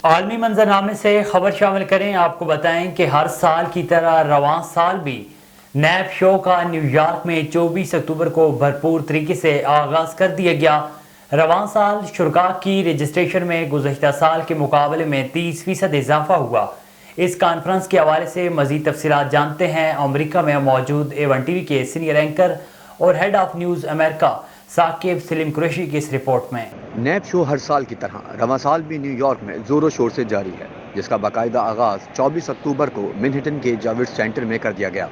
عالمی منظرنامے سے خبر شامل کریں۔ آپ کو بتائیں کہ ہر سال کی طرح رواں سال بھی نیب شو کا نیو یارک میں 24 اکتوبر کو بھرپور طریقے سے آغاز کر دیا گیا۔ رواں سال شرکاء کی رجسٹریشن میں گزشتہ سال کے مقابلے میں 30% اضافہ ہوا۔ اس کانفرنس کے حوالے سے مزید تفصیلات جانتے ہیں امریکہ میں موجود A1 TV کے سینئر اینکر اور ہیڈ آف نیوز امریکہ ثاقب سلیم قریشی کی اس رپورٹ میں۔ نیب شو ہر سال کی طرح رواں سال بھی نیو یارک میں زور و شور سے جاری ہے، جس کا باقاعدہ آغاز 24 اکتوبر کو منہٹن کے جاویڈ سینٹر میں کر دیا گیا۔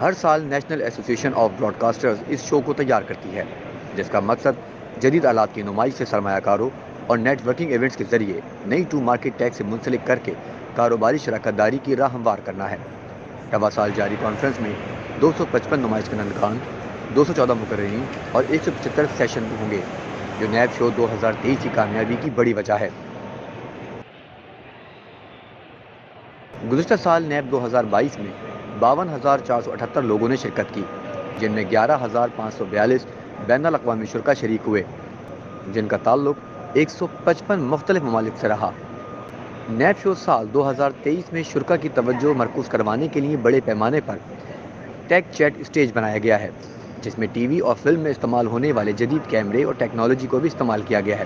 ہر سال نیشنل ایسوسی ایشن آف براڈ کاسٹرز اس شو کو تیار کرتی ہے، جس کا مقصد جدید آلات کی نمائش سے سرمایہ کاروں اور نیٹ ورکنگ ایونٹس کے ذریعے نئی ٹو مارکیٹ ٹیک سے منسلک کر کے کاروباری شراکت داری کی راہ ہموار کرنا ہے۔ رواں سال جاری کانفرنس میں 255 نمائش کنندگان، 214 مقررین اور 175 سیشن ہوں گے، جو نیب شو 2023 کی کامیابی کی بڑی وجہ ہے۔ گزشتہ سال نیب 2022 میں 52,478 لوگوں نے شرکت کی، جن میں 11,542 بین الاقوامی شرکاء شریک ہوئے، جن کا تعلق 155 مختلف ممالک سے رہا۔ نیب شو سال 2023 میں شرکاء کی توجہ مرکوز کروانے کے لیے بڑے پیمانے پر ٹیک چیٹ اسٹیج بنایا گیا ہے، جس میں ٹی وی اور فلم میں استعمال ہونے والے جدید کیمرے اور ٹیکنالوجی کو بھی استعمال کیا گیا ہے۔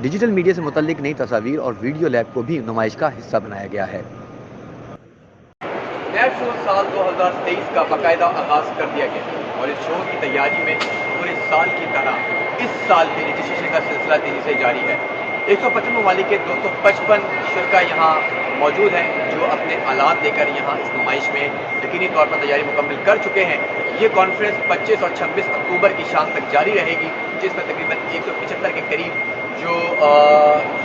ڈیجیٹل میڈیا سے متعلق نئی تصاویر اور ویڈیو لیب کو بھی نمائش کا حصہ بنایا گیا ہے۔ نیب شو سال 2023 کا باقاعدہ آغاز کر دیا گیا اور اس شو کی تیاری میں پورے سال کی طرح اس سال بھی رجسٹریشن کا سلسلہ تیزی سے جاری ہے۔ 155 ممالک کے 255 شرکاء یہاں موجود ہیں، جو اپنے آلات لے کر یہاں اس نمائش میں یقینی طور پر تیاری مکمل کر چکے ہیں۔ یہ کانفرنس 25 اور 26 اکتوبر کی شام تک جاری رہے گی، جس میں تقریباً 175 کے قریب جو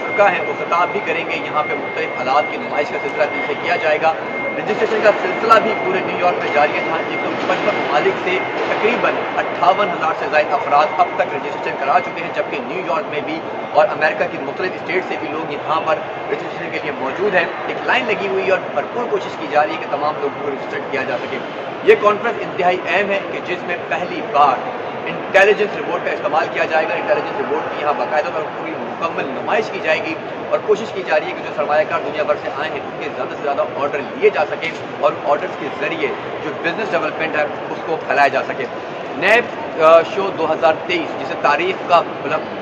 شرکاء ہیں وہ خطاب بھی کریں گے۔ یہاں پہ مختلف آلات کی نمائش کا سلسلہ تیزی سے کیا جائے گا۔ رجسٹریشن کا سلسلہ بھی پورے نیو یارک میں جاری ہے، جہاں 155 ممالک سے تقریباً 58,000 سے زائد افراد اب تک رجسٹریشن کرا چکے ہیں، جبکہ نیو یارک میں بھی اور امریکہ کی مختلف اسٹیٹ سے بھی لوگ یہاں پر رجسٹریشن کے لیے موجود ہیں۔ ایک لائن لگی ہوئی ہے اور بھرپور کوشش کی جا رہی ہے کہ تمام لوگوں کو رجسٹر کیا جا سکے۔ یہ کانفرنس انتہائی اہم ہے کہ جس میں پہلی بار انٹیلیجنس رپورٹ کا استعمال کیا جائے گا۔ انٹیلیجنس رپورٹ کی یہاں باقاعدہ طور پر پوری مکمل نمائش کی جائے گی اور کوشش کی جا رہی ہے کہ جو سرمایہ کار دنیا بھر سے آئے ہیں ان کے زیادہ سے زیادہ آرڈر لیے جا سکیں اور آرڈرز کے ذریعے جو بزنس ڈیولپمنٹ ہے اس کو پھیلایا جا سکے۔ نیب شو 2023 جسے تاریخ کا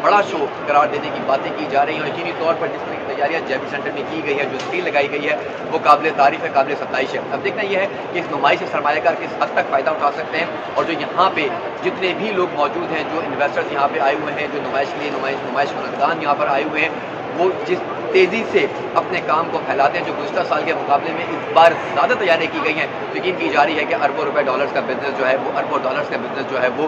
بڑا شو قرار دینے کی باتیں کی جا رہی ہیں اور یقینی طور پر جس طرح کی تیاریاں جیوی سینٹر میں کی گئی ہے، جو اسکرین لگائی گئی ہے، وہ قابل تعریف ہے، قابل ستائش ہے۔ اب دیکھنا یہ ہے کہ اس نمائش سے سرمایہ کار کس حد تک فائدہ اٹھا سکتے ہیں اور جو یہاں پہ جتنے بھی لوگ موجود ہیں، جو انویسٹرز یہاں پہ آئے ہوئے ہیں، جو نمائش کے لیے نمائش کنندگان یہاں پر آئے ہوئے ہیں، وہ جس تیزی سے اپنے کام کو پھیلاتے ہیں، جو گزشتہ سال کے مقابلے میں اس بار زیادہ تیاریاں کی گئی ہیں، یقین کی جا رہی ہے کہ اربوں روپے ڈالرز کا بزنس جو ہے وہ اربوں ڈالرز کا بزنس جو ہے وہ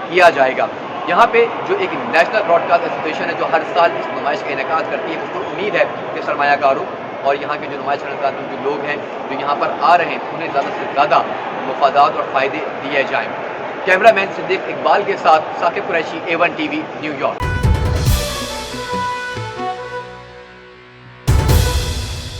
کیا جائے گا۔ یہاں پہ جو ایک نیشنل براڈ کاسٹ ایسوسیشن ہے جو ہر سال اس نمائش کا انعقاد کرتی ہے، اس کو امید ہے کہ سرمایہ کاروں اور یہاں کے جو نمائش کنندگان جو لوگ ہیں جو یہاں پر آ رہے ہیں انہیں زیادہ سے زیادہ مفادات اور فائدے دیے جائیں۔ کیمرہ مین صدیق اقبال کے ساتھ Saqib Qureshi, A1 TV، new York.